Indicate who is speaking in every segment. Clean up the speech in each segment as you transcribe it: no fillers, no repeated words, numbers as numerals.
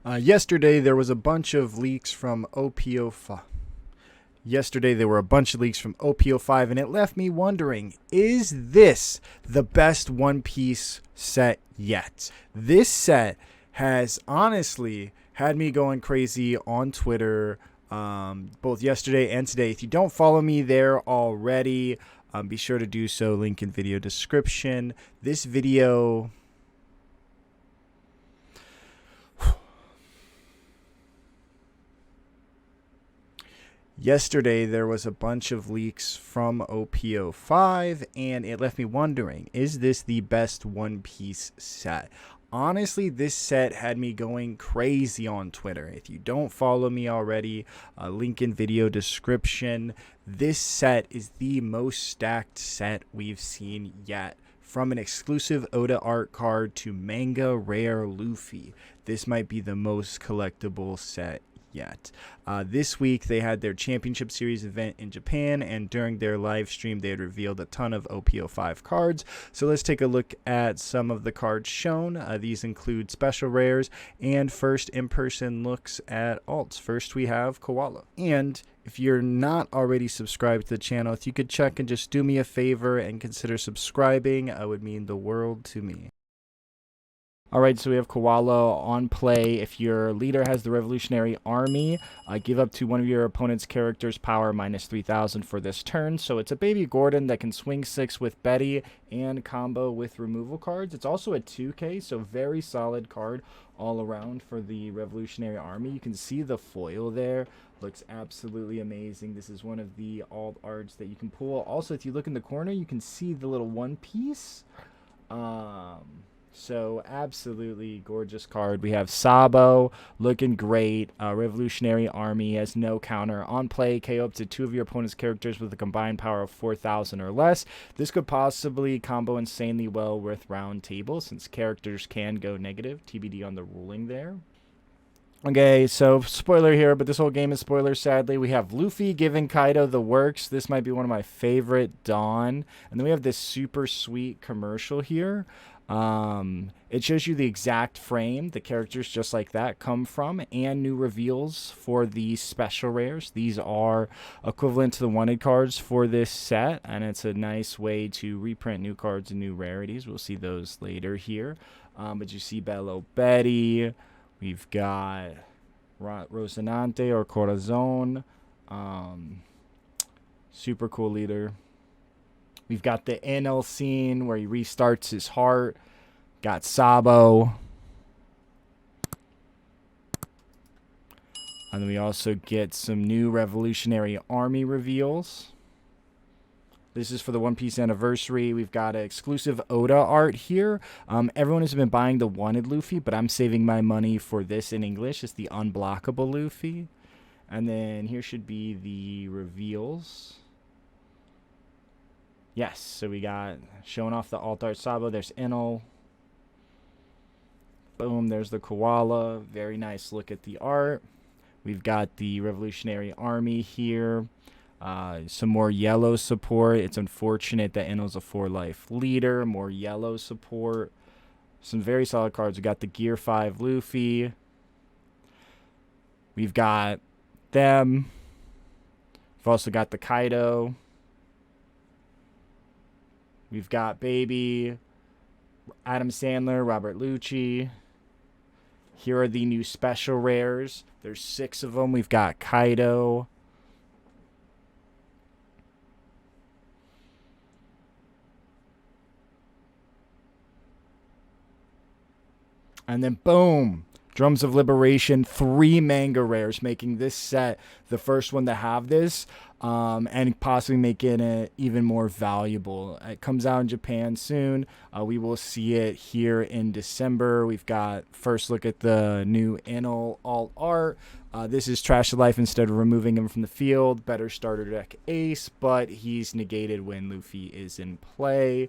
Speaker 1: Yesterday there was a bunch of leaks from OP-05. Yesterday there were a bunch of leaks from OP-05, and it left me wondering, is this the best One Piece set yet? This set has honestly had me going crazy on Twitter, both yesterday and today. If you don't follow me there already, be sure to do so. Link in video description. This video... Yesterday, there was a bunch of leaks from OP-05, and it left me wondering, is this the best One Piece set? Honestly, this set had me going crazy on Twitter. If you don't follow me already, link in video description. This set is the most stacked set we've seen yet. From an exclusive Oda art card to manga rare Luffy, this might be the most collectible set yet. This week they had their championship series event in Japan, and during their live stream they had revealed a ton of OP-05 cards. So let's take a look at some of the cards shown. These include special rares and first in-person looks at alts. First we have Koala. And if you're not already subscribed to the channel, if you could check and just do me a favor and consider subscribing, it would mean the world to me. Alright, so we have Koala on play. If your leader has the Revolutionary Army, give up to one of your opponent's characters power minus 3,000 for this turn. So it's a Baby Gordon that can swing 6 with Betty and combo with removal cards. It's also a 2K, so very solid card all around for the Revolutionary Army. You can see the foil there. Looks absolutely amazing. This is one of the alt arts that you can pull. Also, if you look in the corner, you can see the little One Piece. So absolutely gorgeous card. We have Sabo looking great. Revolutionary Army has no counter. On play, KO up to 2 of your opponent's characters with a combined power of 4,000 or less. This could possibly combo insanely well with Round Table, since characters can go negative. TBD on the ruling there. Okay, so spoiler here, but this whole game is spoiler, sadly. We have Luffy giving Kaido the works. This might be one of my favorite Dawn. And then we have this super sweet commercial here. It shows you the exact frame the characters just like that come from, and new reveals for the special rares. These are equivalent to the wanted cards for this set, and it's a nice way to reprint new cards and new rarities. We'll see those later here. But you see Bello Betty. We've got Rocinante or Corazon. Super cool leader. We've got the NL scene where he restarts his heart. Got Sabo. And then we also get some new Revolutionary Army reveals. This is for the One Piece anniversary. We've got an exclusive Oda art here. Everyone has been buying the wanted Luffy, but I'm saving my money for this in English. It's the Unblockable Luffy. And then here should be the reveals. Yes, so we got showing off the alt art Sabo. There's Enel. Boom, there's the Koala. Very nice look at the art. We've got the Revolutionary Army here. Some more yellow support. It's unfortunate that Enel's a 4-life leader. More yellow support. Some very solid cards. We got the Gear 5 Luffy. We've got them. We've also got the Kaido. We've got Baby, Adam Sandler, Robert Lucci. Here are the new special rares. There's 6 of them. We've got Kaido. And then boom, Drums of Liberation, 3 manga rares, making this set the first one to have this, and possibly making it even more valuable. It comes out in Japan soon. We will see it here in December. We've got first look at the new Enel alt art. This is Trash of Life instead of removing him from the field. Better starter deck ace, but he's negated when Luffy is in play.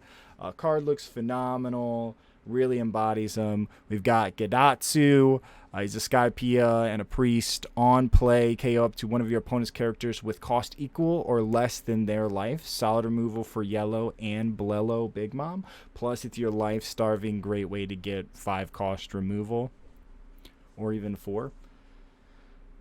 Speaker 1: Card looks phenomenal. Really embodies him. We've got Gedatsu. He's a Skypea and a priest. On play, KO up to one of your opponent's characters with cost equal or less than their life. Solid removal for yellow and Blello Big Mom. Plus, if you're life starving, great way to get 5 cost removal. or even 4.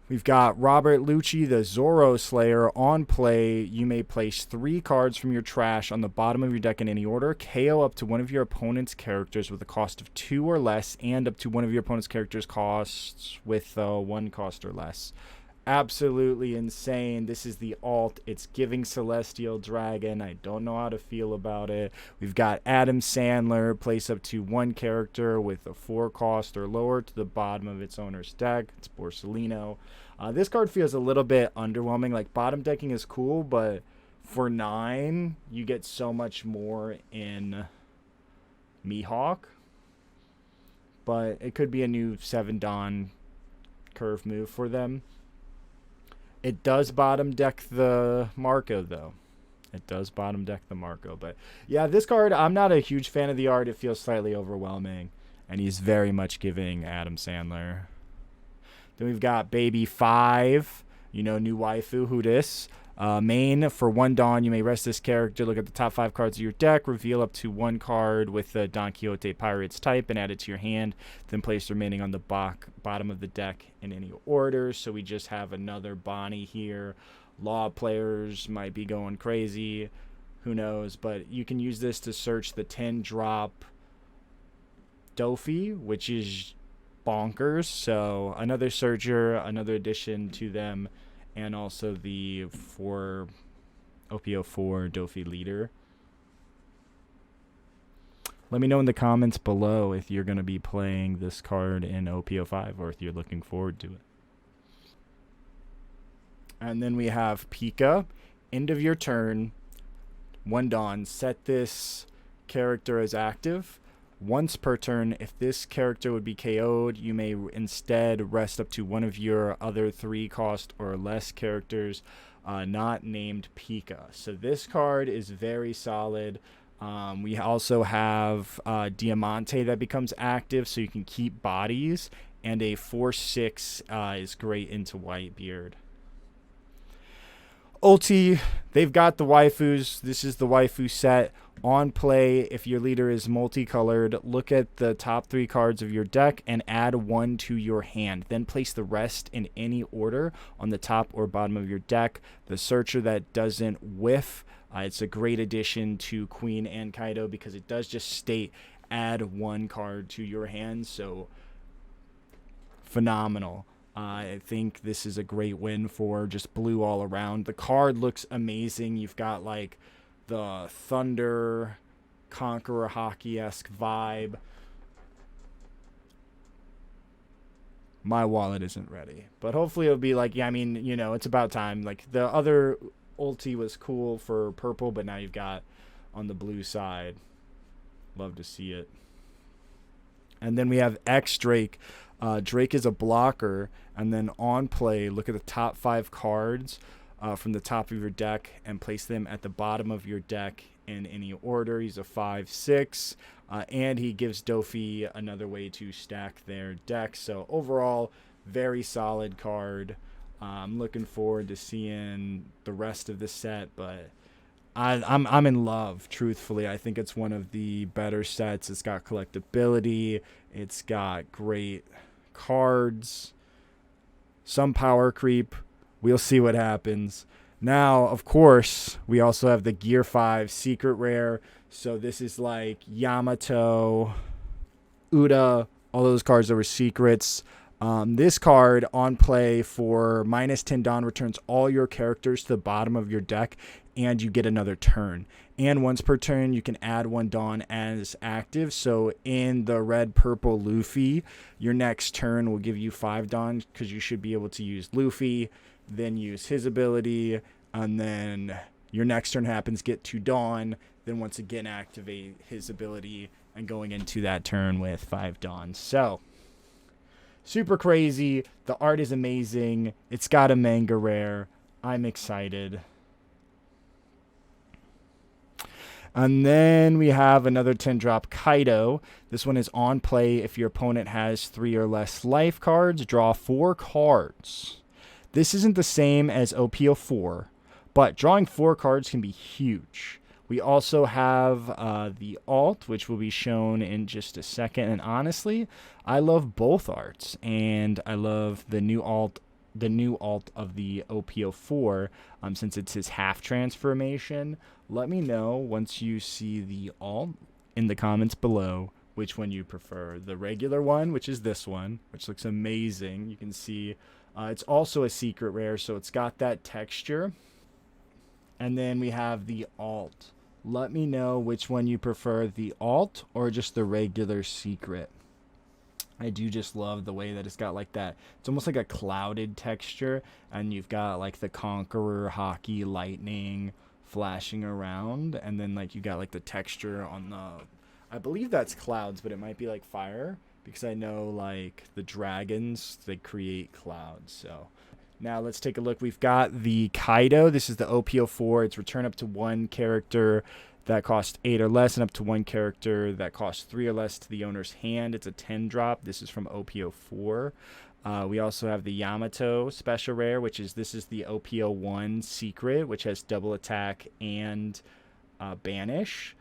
Speaker 1: We've got Robert Lucci, the Zoro Slayer. On play, you may place 3 cards from your trash on the bottom of your deck in any order. KO up to one of your opponent's characters with a cost of 2 or less, and up to one of your opponent's characters costs with 1 cost or less. Absolutely insane. This is the alt. It's giving Celestial Dragon. I don't know how to feel about it. We've got Adam Sandler. Place up to 1 character with a 4 cost or lower to the bottom of its owner's deck. It's Borsellino. This card feels a little bit underwhelming. Like, bottom decking is cool, but for 9, you get so much more in Mihawk. But it could be a new 7 Dawn curve move for them. It does bottom deck the Marco, though. It does bottom deck the Marco. But, yeah, this card, I'm not a huge fan of the art. It feels slightly overwhelming. And he's very much giving Adam Sandler. Then we've got Baby 5, new waifu, who dis. Main, for 1 Dawn, you may rest this character, look at the top 5 cards of your deck, reveal up to 1 card with the Don Quixote Pirates type, and add it to your hand. Then place the remaining on the bottom of the deck in any order. So we just have another Bonnie here. Law players might be going crazy. Who knows? But you can use this to search the 10-drop Dofi, which is bonkers. So another searcher, another addition to them, and also the OP-04 Dofi leader. Let me know in the comments below if you're going to be playing this card in OP-05 or if you're looking forward to it. And then we have Pika. End of your turn, 1 Dawn. Set this character as active. Once per turn, if this character would be KO'd, you may instead rest up to one of your other 3 cost or less characters not named Pika. So this card is very solid. We also have Diamante that becomes active, so you can keep bodies. And a 4/6 is great into Whitebeard. Ulti, they've got the waifus. This is the waifu set. On play, if your leader is multicolored, look at the top 3 cards of your deck and add 1 to your hand. Then place the rest in any order on the top or bottom of your deck. The searcher that doesn't whiff, it's a great addition to Queen and Kaido because it does just state add 1 card to your hand. So phenomenal. I think this is a great win for just blue all around. The card looks amazing. You've got like the Thunder Conqueror Hockey-esque vibe. My wallet isn't ready, but hopefully it'll be like, it's about time. Like, the other ulti was cool for purple, but now you've got on the blue side. Love to see it. And then we have X Drake. Drake is a blocker, and then on play, look at the top 5 cards from the top of your deck and place them at the bottom of your deck in any order. He's a 5/6, and he gives Dofi another way to stack their deck. So overall, very solid card. I'm looking forward to seeing the rest of the set, but I'm in love, truthfully. I think it's one of the better sets. It's got collectability. It's got great cards. Some power creep. We'll see what happens. Now, of course, we also have the Gear 5 Secret Rare. So this is like Yamato, Uda, all those cards that were secrets. This card on play for -10 Dawn returns all your characters to the bottom of your deck, and you get another turn. And once per turn, you can add 1 Dawn as active. So in the red-purple Luffy, your next turn will give you 5 Dawn because you should be able to use Luffy, then use his ability, and then your next turn happens, get 2 Dawn, then once again activate his ability, and going into that turn with 5 Dawn. So super crazy. The art is amazing. It's got a manga rare. I'm excited. And then we have another 10-drop Kaido. This one is on play. If your opponent has 3 or less life cards, draw 4 cards. This isn't the same as OP-04, but drawing 4 cards can be huge. We also have the alt, which will be shown in just a second. And honestly, I love both arts, and I love the new alt of the OP-04, since it's his half transformation. Let me know once you see the alt in the comments below which one you prefer. The regular one, which is this one, which looks amazing. You can see it's also a secret rare, so it's got that texture. And then we have the alt. Let me know which one you prefer, the alt or just the regular secret. I do just love the way that it's got like that. It's almost like a clouded texture, and you've got like the Conqueror, Hockey, Lightning flashing around, and then like you got like the texture on the, I believe that's clouds, but it might be like fire, because I know like the dragons, they create clouds. So now let's take a look. We've got the Kaido. This is the OP-04. It's return up to 1 character that costs 8 or less, and up to 1 character that costs 3 or less to the owner's hand. It's a 10 drop. This is from OP-04. We also have the Yamato special rare, this is the OP-01 secret, which has double attack and banish.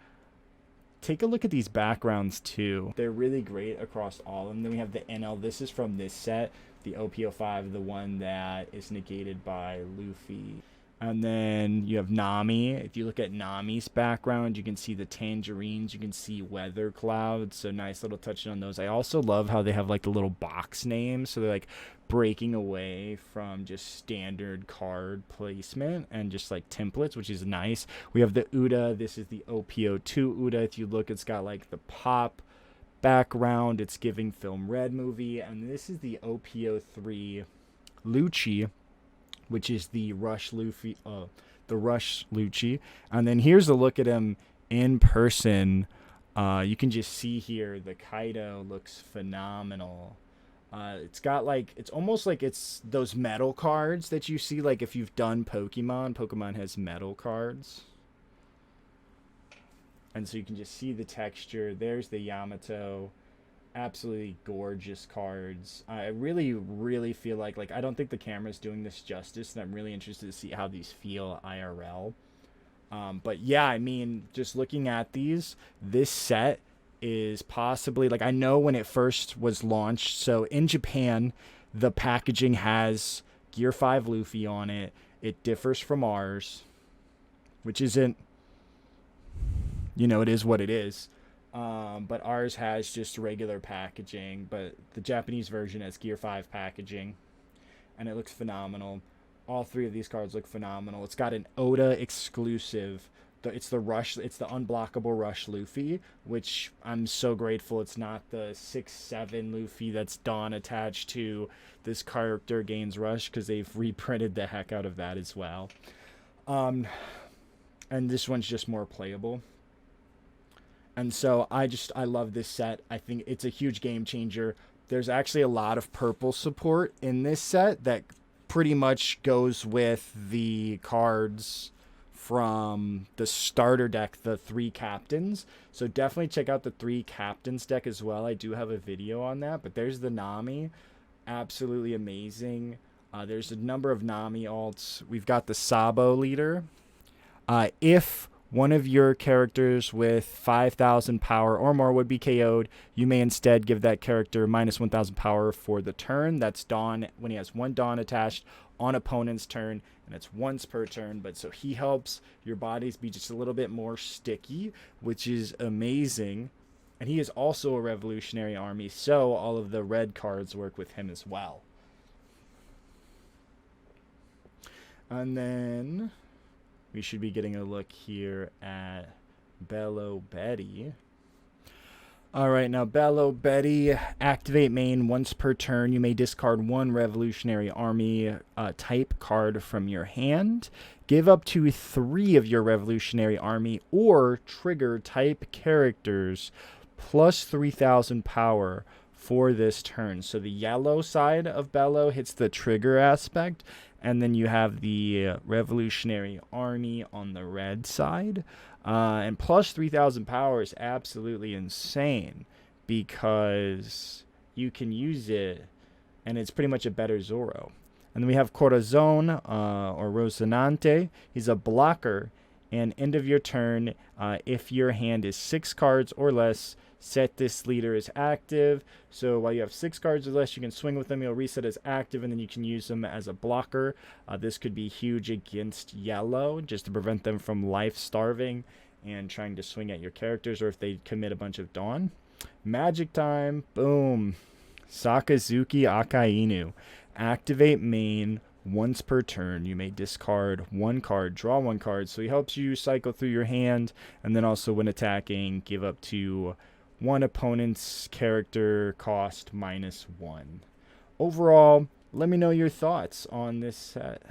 Speaker 1: Take a look at these backgrounds too. They're really great across all of them. Then we have the NL. This is from this set, the OP-05, the one that is negated by Luffy. And then you have Nami. If you look at Nami's background, you can see the tangerines. You can see weather clouds. So nice little touch on those. I also love how they have like the little box names. So they're like breaking away from just standard card placement and just like templates, which is nice. We have the Uda. This is the OP-02 Uda. If you look, it's got like the pop background. It's giving Film Red movie. And this is the OP-03 Lucci, which is the Rush Luffy, the Rush Lucci. And then here's a look at him in person. You can just see here the Kaido looks phenomenal. It's got like, it's almost like it's those metal cards that you see like if you've done Pokemon. Pokemon has metal cards. And so you can just see the texture. There's the Yamato. Absolutely gorgeous cards. I really feel like I don't think the camera's doing this justice, and I'm really interested to see how these feel IRL. But yeah, I mean, just looking at these, this set is possibly, like, I know when it first was launched, so in Japan the packaging has Gear 5 Luffy on it. It differs from ours, which isn't, you know, it is what it is. But ours has just regular packaging, but the Japanese version has Gear 5 packaging, and it looks phenomenal. All 3 of these cards look phenomenal. It's got an Oda exclusive. It's the Unblockable Rush Luffy, which I'm so grateful it's not the 6-7 Luffy that's Dawn attached to this character gains Rush, because they've reprinted the heck out of that as well. And this one's just more playable. And so I love this set. I think it's a huge game changer. There's actually a lot of purple support in this set that pretty much goes with the cards from the starter deck, the 3 captains. So definitely check out the 3 captains deck as well. I do have a video on that, but there's the Nami. Absolutely amazing. There's a number of Nami alts. We've got the Sabo leader. If one of your characters with 5,000 power or more would be KO'd, you may instead give that character minus 1,000 power for the turn. That's Dawn when he has 1 Dawn attached on opponent's turn, and it's once per turn. But so he helps your bodies be just a little bit more sticky, which is amazing. And he is also a revolutionary army, so all of the red cards work with him as well. And then we should be getting a look here at Bello Betty. Alright, now Bello Betty, activate main once per turn. You may discard 1 Revolutionary Army type card from your hand. Give up to 3 of your Revolutionary Army or trigger type characters plus 3,000 power for this turn. So the yellow side of Bello hits the trigger aspect, and then you have the Revolutionary Army on the red side. And plus 3,000 power is absolutely insane, because you can use it, and it's pretty much a better Zoro. And then we have Corazon, or Rocinante. He's a blocker, And end of your turn, if your hand is 6 cards or less, set this leader as active. So while you have 6 cards or less, you can swing with them. You'll reset as active, and then you can use them as a blocker. This could be huge against yellow, just to prevent them from life starving and trying to swing at your characters, or if they commit a bunch of Dawn. Magic time. Boom. Sakazuki Akainu. Activate main. Once per turn, you may discard 1 card, draw 1 card. So he helps you cycle through your hand, and then also when attacking, give up to 1 opponent's character cost -1. Overall, let me know your thoughts on this set.